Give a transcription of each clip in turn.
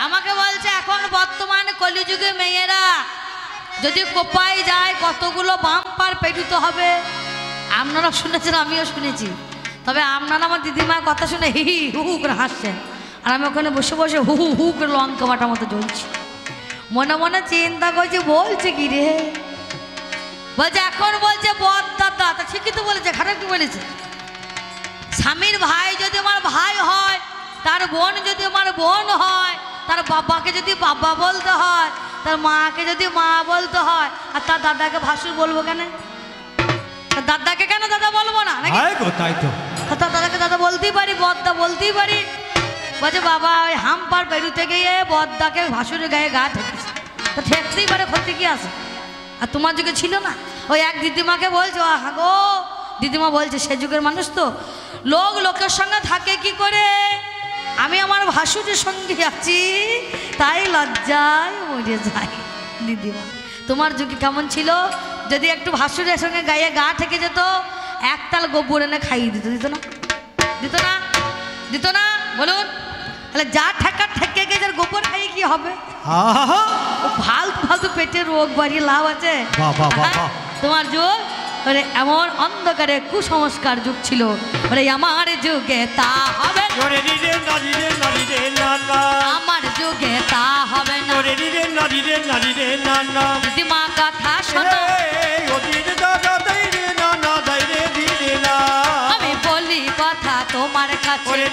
আমাকে বলছে এখন বর্তমান কলিযুগে মেয়েরা যদি কোপায় যায় কতগুলো বাম্পার পেটুতে হবে। আপনারা শুনেছেন, আমিও শুনেছি। তবে আপনারা আমার দিদিমার কথা শুনে হি হি হু হু করে হাসছেন, আর আমি ওখানে বসে বসে হু হু হু করে লঙ্কা বাটার মতো জ্বলছি। মনে মনে চিন্তা করছি বলছে কি রে, বলছে এখন বলছে বদদাদা। তা ঠিকই তো বলেছে, খারাপ কি বলেছে? স্বামীর ভাই যদি আমার ভাই হয়, তার বোন যদি আমার বোন হয়, তার বাবাকে যদি বাবা বলতে হয়, তার মাকে যদি মা বলতে হয়, আর তার দাদাকে ভাসুর বলবো কেন? দাদাকে কেন দাদা বলবো না? তাই তো, তার দাদাকে দাদা বলতেই পারি, বদ্দা বলতেই পারি। বলছে বাবা ওই হাম্পার বেরুতে গিয়ে বদ্দাকে ভাসুরের গায়ে গা ঠেকেছে, তো ঠেকতেই পারে, ক্ষতি কি আছে? আর তোমার যুগে ছিল না? ওই এক দিদিমাকে বলছো, হা গো দিদিমা বলছে সে যুগের মানুষ তো, লোক লোকের সঙ্গে থাকে কি করে, আমি আমার ভাসুরের সঙ্গে আছি তাই লজ্জায় মরে যাই। দিদিমা তোমার যুগে কেমন ছিল? যদি একটু ভাসুরের সঙ্গে গায়ে গা ঠেকে যেত, একতাল গোবর এনে খাইয়ে দিত, দিত না? দিত না? দিত না? বলুন। তাহলে যা ঠেকা ঠেকে গেছে গোবর খাইয়ে কি হবে? ফালতু ফালতু পেটে রোগ বাড়িয়ে লাভ আছে? তোমার যুগ ওরে এমন অন্ধকারে কুসংস্কার যুগ ছিল, ওরে আমার যুগে তা হবে না, আমার যুগে তা হবে না। দিদিমা কথা শোনো, আমি বলি কথা তোমার কাছে,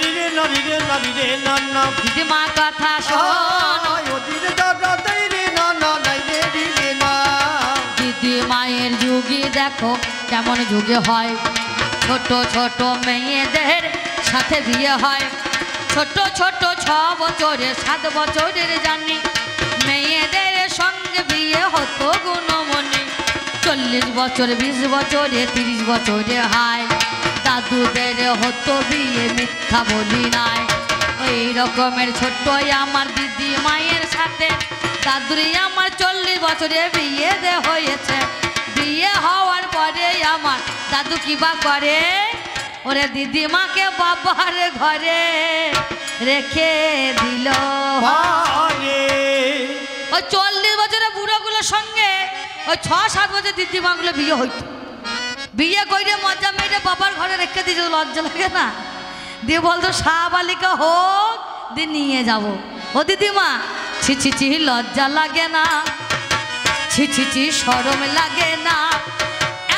দিদিমা কথা শোনো। দিদিমায়ের যুগে দেখো কেমন যুগে হয়, ছোট ছোট মেয়েদের সাথে বিয়ে হয়, ছোট ছোট 6 বছরে 7 বছরের জানি মেয়েদের সঙ্গে বিয়ে হতো গুণমণি, 40 বছর 20 বছরে 30 বছরে হয়, দাদুদের হতো বিয়ে, মিথ্যা বলি নাই। ওই রকমের ছোট্ট আমার দিদি মায়ের সাথে দাদুরি আমার 40 বছরে বিয়ে হয়েছে। বিয়ে হওয়ার পরে আমার দাদু কি বা করে, ওরে দিদিমাকে বাবার ঘরে রেখে দিল। ওই 40 বছরের বুড়োগুলোর সঙ্গে ওই 6-7 বছর দিদিমাগুলো বিয়ে হইতো, বিয়ে করে মজা মেরে বাবার ঘরে রেখে দিয়েছে। লজ্জা লাগে না? দিয়ে বলতো শাহবালিকা হোক দিয়ে নিয়ে যাবো। ও দিদিমা ছি ছি ছি লজ্জা লাগে না, ছি ছি ছি শরম লাগে না,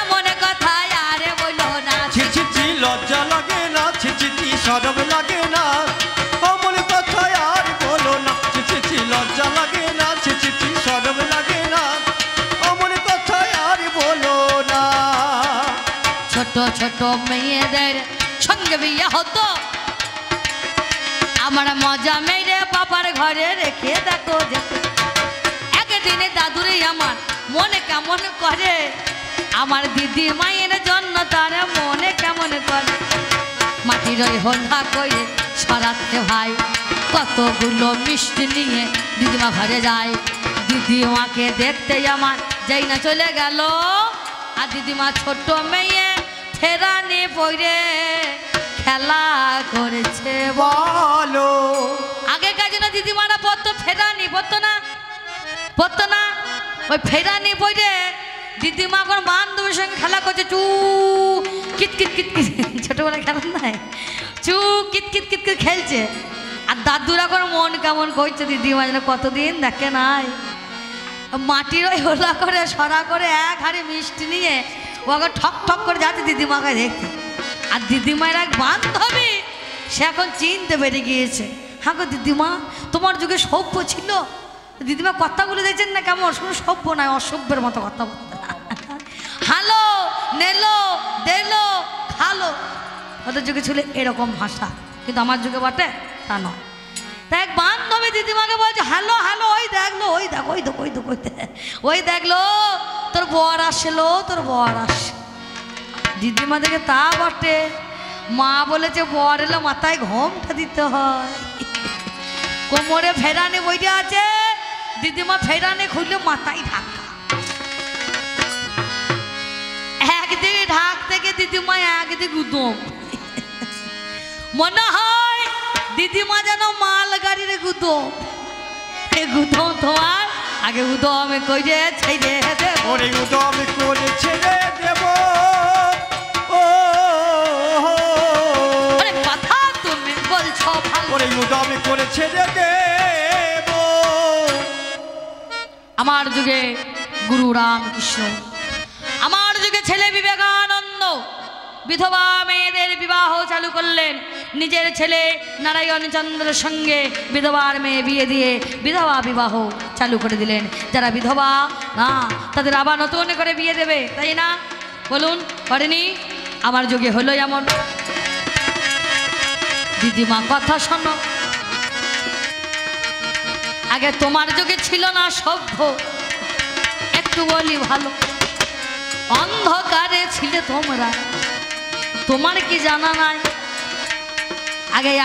এমন কথা আরে বলো না। ছি ছি ছি লজ্জা লাগে না, ছি ছি ছি শরম লাগে না, এমন কথা আর বলো না। ছি ছি ছি লজ্জা লাগে না, ছি ছি ছি শরম লাগে না, এমন কথা আর বলো না। ছোট ছোট মেয়েদের সঙ্গে বিয়ে হতো, আমার মজা মেরে বাবার ঘরে রেখে দেখো যেত। একদিনে দাদুরে আমার মনে কেমন করে, আমার দিদি মায়ের জন্য তার মনে কেমন করে। মাটির ওই হোলা করে সরাতে ভাই, কতগুলো মিষ্টি নিয়ে দিদিমা ঘরে যায়। দিদিমাকে দেখতে আমার যাই না চলে গেল, আর দিদিমা ছোট মেয়ে ফেরানি পড়ে খেলা করেছে বলো। আগেকার জন্য দিদিমারা পড়তো ফেরানি, পড়তো না? পড়তো না? ওই ফেরানি পড়ে দিদিমা এখন বান্ধবীর সঙ্গে খেলা করছে, চু কিট কিট কিট কিট, ছোটবেলায় খেলা নাই, চু কিট কিট কিট কিট খেলছে। আর দাদুরা এখন মন কেমন করছে, দিদিমা যেন কতদিন দেখে নাই। মাটির ওই হোলা করে সরা করে এক হাড়ি মিষ্টি নিয়ে ও আগে ঠক ঠক করে যাচ্ছে দিদিমাকে দেখতে। আর দিদিমার এক বান্ধবী সে এখন চিনতে পেরে গিয়েছে, হ্যাঁ গো দিদিমা তোমার যুগে সভ্য ছিল। দিদিমা কথাগুলো দেখছেন না কেমন, শুধু সভ্য নয় অসভ্যের মতো কথা বলতে, হালো নেলো দেলো খালো। ওদের যুগে ছিল এরকম ভাষা, কিন্তু আমার যুগে বটে তা নয়। তা এক বান্ধবী দিদিমাকে বলছে হ্যালো হ্যালো, ওই দেখলো, ওই দেখো, ওই দেখো, ওই দেখো, ওই দেখলো তোর বর আসলো, তোর বর আস। দিদিমা দেখে তা বটে, মা বলেছে বর এলো মাথায় ঘোমটা দিতে হয়। কোমরে ফেরানি বইটা আছে, দিদিমা ফেরানি খুললে মাথায় ঢাকা, একদিকে ঢাক থেকে দিদিমা একদিকে গুদম। মনে হয় দিদিমা যেন মাল গাড়ির গুদম। গুদম তোমার আগে উদম করে ছেড়ে দেব ওরে উদম করে ছেড়ে দেব ও আরে কথা তুমি বলছো ভালো ওরে উদম করে ছেড়ে দেব আমার যুগে গুরু রামকৃষ্ণ আমার যুগে ছেলে বিবেকানন্দ বিধবা মেয়েদের বিবাহ চালু করলেন নিজের ছেলে নারায়ণ চন্দ্রের সঙ্গে বিধবার মেয়ে বিয়ে দিয়ে বিধবা বিবাহ চালু করে দিলেন যারা বিধবা না তাদের আবার নতুন করে বিয়ে দেবে তাই না বলুন করেনি আমার যুগে হলো এমন দিদিমা কথা শোনো আগে তোমার যুগে ছিল না সভ্য একটু বলি ভালো অন্ধকারে ছিলে তোমরা তোমার কি জানা নাই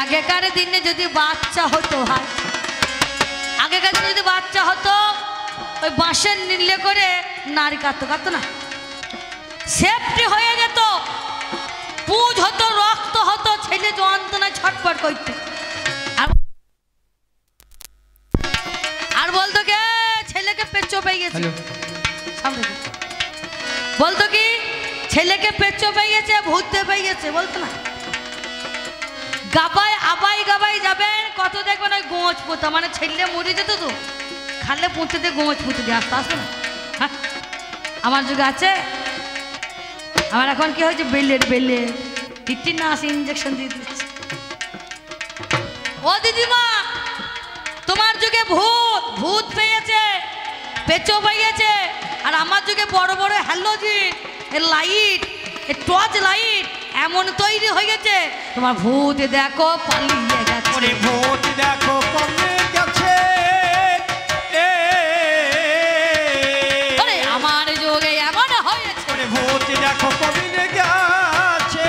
আগেকার দিনে যদি বাচ্চা হতো হয় আগেকার দিনে যদি বাচ্চা হতো ওই বাঁশের নিলে করে নারী কাটতো না সেফটি হয়ে যেত পুজ হতো রক্ত হতো ছেলে যন্ত্রণায় ছটফট করত আর বলতো কে ছেলেকে পেচ্চো পেয়ে গেছে সামনে বলতো কি ছেলেকে পেচ্চো পেয়ে গেছে ভূতে পেয়ে গেছে বলতো না গাবাই আবাই গাবাই যাবেন কত দেখবেন ওই গোঁচ পোতা মানে ছেলে মরে যেত তো খালে পুঁতে দিয়ে গোঁচ পুঁতে দিয়ে আসতে আসবে না হ্যাঁ আমার যুগে আছে আমার এখন কি হয়েছে বেলে টিটিনাস ইঞ্জেকশন দিয়ে দিচ্ছে ও দিদিমা তোমার যুগে ভূত পেয়েছে পেঁচো পেয়েছে আর আমার যুগে বড় বড় হ্যালোজিন লাইট টর্চ লাইট এমন তৈরি হয়ে গেছে তোমার ভূত দেখো পালিয়ে গেছে ভূত দেখো কমে গেছে আমার যুগে এমন হয়েছে ভূত দেখো কমে গেছে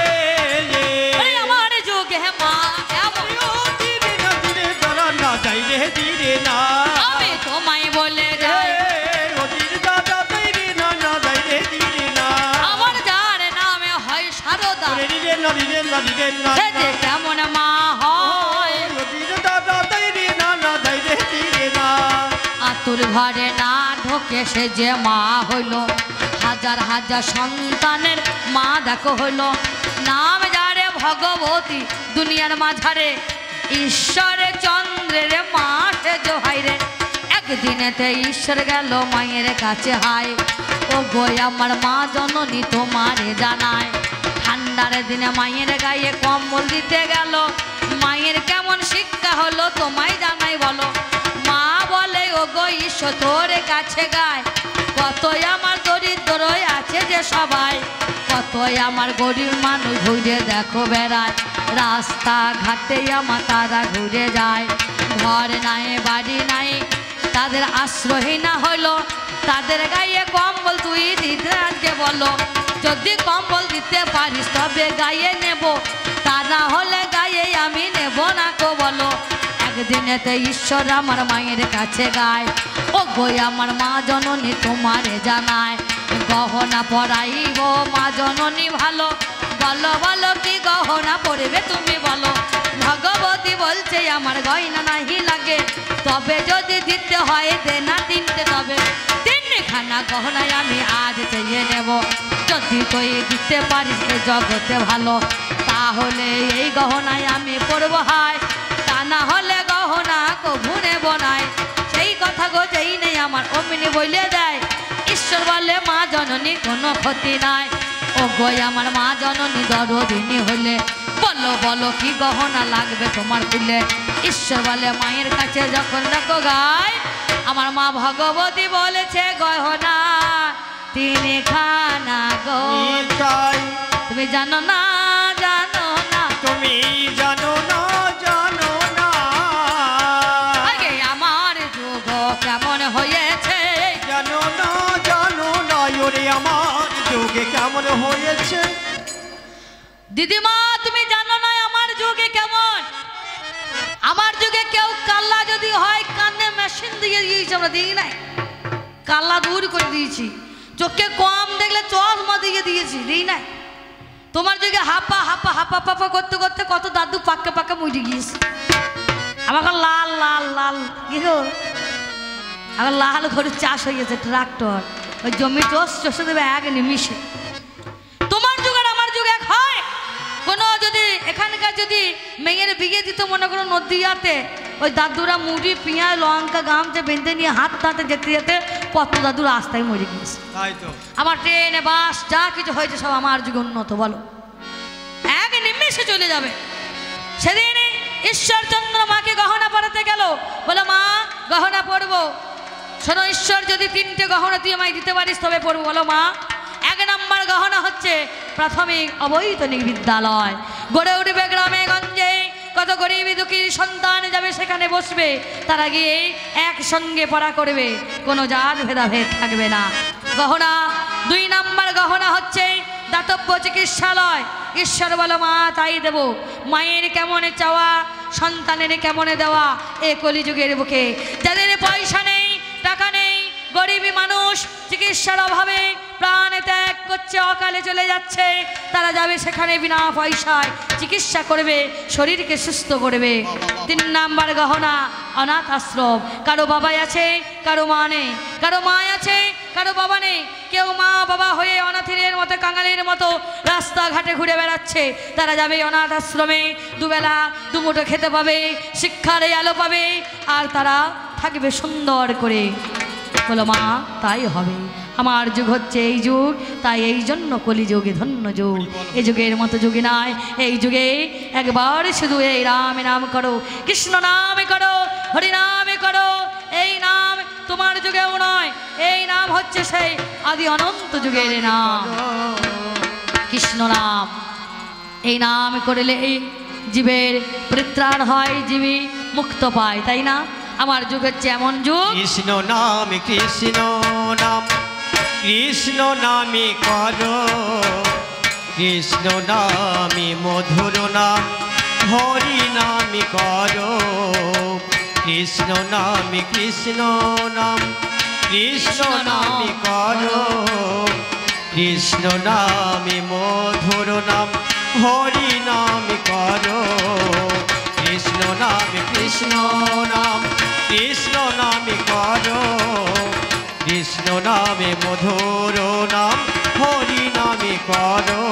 আমার যুগে মা ধীরে দাঁড়া না যাই রে ধীরে না আমি তোমায় বলে যাই দাদা তৈরি না না যাই রে ধীরে না আমার যার নামে হয় সারদা সে যে কেমন মা হয় দাদা তৈরি না না যাই রে ধীরে না আতুর ঘরে না ঢোকে সে যে মা হইল হাজার হাজার সন্তানের মা দেখো হইল নাম যারে ভগবতী দুনিয়ার মাঝারে ঈশ্বরের চন্দ্রের মা সে জোহাই রে একদিনেতে ঈশ্বর গেল মায়ের কাছে হায় ও গো আমার মা জননী তোমারে জানায় ঠান্ডার দিনে মায়ের গায়ে কম্বল দিতে গেল মায়ের কেমন শিক্ষা হলো তোমায় জানাই বলো মা বলে ও গো ঈশ্বর তোর কাছে গায় কতই আমার দরিদ্র আছে যে সবাই কতই আমার গরিব মানুষ ঘুরে দেখো বেড়ায় রাস্তা ঘাটে আমার তারা ঘুরে যায় ঘর নাই বাড়ি নাই তাদের আশ্রয়হীনা হলো তাদের গায়ে কম্বল তুই দিতে আজকে বলো যদি কম্বল দিতে পারিস তবে গায়ে নেব তা না হলে গায়ে আমি নেব না কো বলো একদিনেতে ঈশ্বর আমার মায়ের কাছে গায় ও গো আমার মা জননী তোমারে জানায় গহনা পরাইব মা জননী ভালো বলো বলো কি গহনা পরবে তুমি বলো ভগবতী বলছে আমার গয়না নাহি লাগে তবে যদি দিতে হয় দেনা তিনটে তবে তিনখানা গহনায় আমি আজ চেয়ে নেব যদি তুই দিতে পারিস জগতে ভালো তাহলে এই গহনায় আমি পরবো হায় তা না হলে গহনা কভু নেব নাই সেই কথা গো যেই নেই আমার অমিনি বলে দেয় ঈশ্বর বলে মা জননী কোনো ক্ষতি নাই ও গো আমার মা জননী দরদিনী হলে বলো বলো কি গহনা লাগবে তোমার খুলে ঈশ্বর বলে মায়ের কাছে যখন দেখো গায় আমার মা ভগবতী বলেছে গহনা তিনখানা গো তুমি জানো না তুমি জানো না আগে আমার যুগ কেমন হয়েছে জানো না ওরে আমার যুগে কেমন হয়েছে দিদিমা তুমি জানো না আমার যুগে কেমন আমার যুগে কেউ কাল্লা যদি হয় কানে মেশিন দিয়ে দিয়েছি আমরা দিই নাই কাল্লা দূর করে দিয়েছি চোখে কম দেখলে চশমা দিয়ে দিয়েছি দিই নাই তোমার যুগে হাপা হাপা হাপা পাপা করতে করতে কত দাদু পাক্কা পাক্কা মরে গিয়েছে আমাকে লাল লাল লাল কি গো আবার লাল গরুর চাষ হয়ে গেছে ট্রাক্টর, ওই জমি চষে দেবে এক নিমিষে। তোমার যুগ আর আমার যুগ এক হয়? কোনো যদি এখানকার যদি মেয়ের বিয়ে দিত মনে করো নদীয়াতে, ওই দাদুরা মুড়ি পেঁয়াজ লঙ্কা গামছে বেঁধে নিয়ে হাত হাতে যেতে যেতে কত দাদু রাস্তায় মরে গিয়েছে। আমার ট্রেনে বাস যা কিছু হয়েছে সব আমার যুগে উন্নত। বলো, এক নিমেষে চলে যাবে। সেদিন ঈশ্বরচন্দ্র মাকে গহনা পরাতে গেল, বলো মা গহনা পরবো। শোনো, ঈশ্বর যদি 3টে গহনা তুই আমায় দিতে পারিস তবে পড়বো। বলো মা, 1 নম্বর গহনা হচ্ছে প্রাথমিক অবৈতনিক বিদ্যালয়। গড়ে উঠবে গ্রামে গঞ্জে, কত গরিব দুঃখীর সন্তান যাবে সেখানে বসবে, তারা গিয়ে একসঙ্গে পড়া করবে, কোনো জাত ভেদাভেদ থাকবে না। গহনা 2 নম্বর গহনা হচ্ছে দাতব্য চিকিৎসালয়। ঈশ্বর বলো মা তাই দেব। মায়ের কেমন চাওয়া সন্তানের কেমন দেওয়া, এ কলিযুগের বুকে যাদের পয়সা নেই টাকা নেই, গরিবী মানুষ চিকিৎসার অভাবে প্রাণ ত্যাগ করছে, অকালে চলে যাচ্ছে, তারা যাবে সেখানে বিনা পয়সায় চিকিৎসা করবে, শরীরকে সুস্থ করবে। 3 নম্বর গহনা অনাথ আশ্রম। কারো বাবাই আছে, কারো মা নেই, কারো মা আছে, কারো বাবা নেই, কেউ মা বাবা হয়ে অনাথিনের মতো কাঙালের মতো রাস্তাঘাটে ঘুরে বেড়াচ্ছে, তারা যাবে অনাথ আশ্রমে, দুবেলা দুমুঠো খেতে পাবে, শিক্ষার আলো পাবে, আর তারা থাকবে সুন্দর করে। বলো মা তাই হবে। আমার যুগ হচ্ছে এই যুগ, তাই এই জন্য কলিযুগে ধন্য যুগ। এই যুগের মতো যুগে নয়, এই যুগে একবার শুধু এই রাম নাম করো, কৃষ্ণ নাম করো, হরি নাম করো। এই নাম তোমার যুগেও নয়, এই নাম হচ্ছে সেই আদি অনন্ত যুগের নাম কৃষ্ণ নাম। এই নাম করলে এই জীবের পরিত্রাণ হয়, জীবী মুক্ত পায়, তাই না? আমার যুগ হচ্ছে এমন যুগ। কৃষ্ণ নাম কৃষ্ণ নাম কৃষ্ণ নামে করো, কৃষ্ণ নামে মধুর নাম হরি নামে করো। কৃষ্ণ নামে কৃষ্ণ নাম কৃষ্ণ নামে করো, কৃষ্ণ নামে মধুর নাম হরি নামে করো। কৃষ্ণ নামে কৃষ্ণ নাম কৃষ্ণ নামে করো, কৃষ্ণ নামে মধুর নাম হরি নামে করো।